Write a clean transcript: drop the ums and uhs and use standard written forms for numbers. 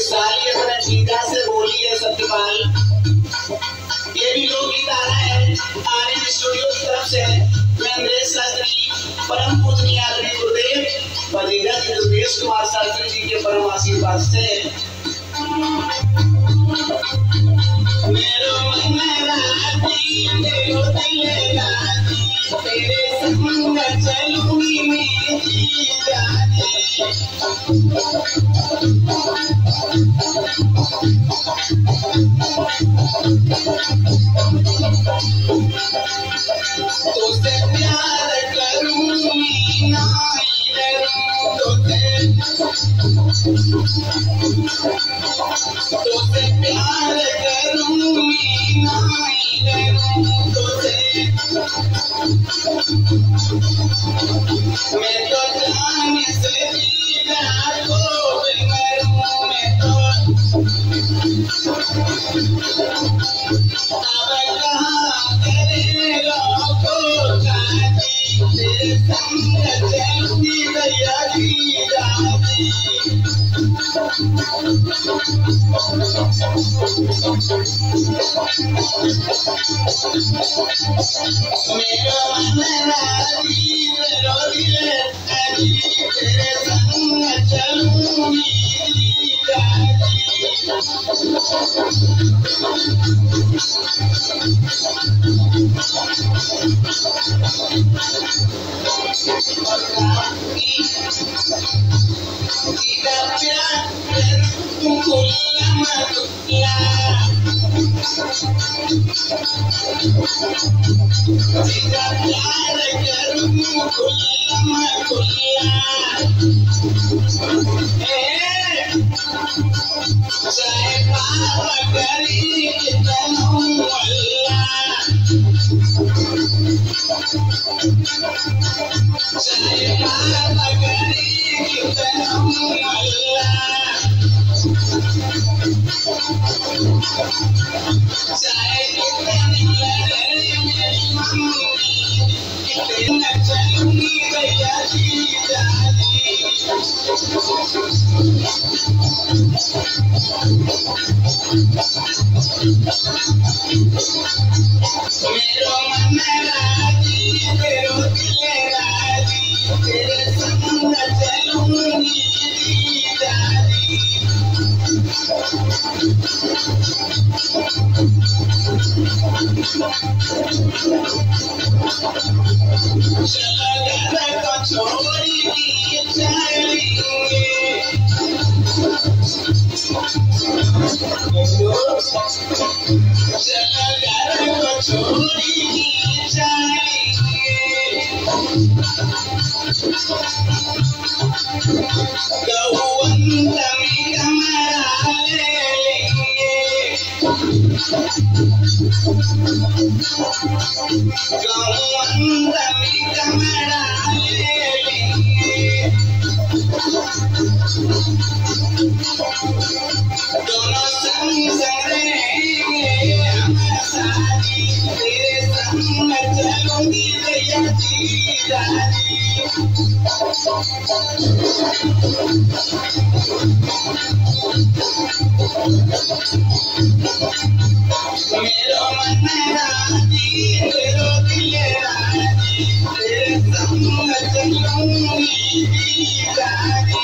साली अपने जीजा से बोली है सत्यपाल। ये भी लोकगीत आ रहा है आर्यन स्टूडियो की तरफ से। मैं नरेश शास्त्री परम पूजनीय आदरणीय गुरुदेव व जीजा जी दुर्गेश कुमार शास्त्री जी के परम आशीर्वाद से मेरो मन राजी मेरो दिल राजी तेरे संग चलूंगी मैं जीजा तुझसे प्यार करूंगी नहीं डरूं तुझसे प्यार करूंगी नहीं डरूं तुझे मैं तो जान से जीना को मरूं मैं तो अब कहाँ करेगा को जाती तेरे संग चलूंगी भैया जी जाती मेरा मन राजी मेरो दिल राजी तेरे संग चलूंगी मेरो मन राजी मेरो दिल राजी तेरे संग चलूंगी जाती चला घर को छोड़ी चलेंगे चला घर को छोड़ी चलेंगे गौवंत में कमरा ले लेंगे गौवंत में कमरा ले लेंगे दोनों संग संग रहेंगे हमारा साथी तेरे संग चलूंगी भैया जी जाती मेरो मन राजी मेरो दिल राजी तेरे संग चलूंगी जाती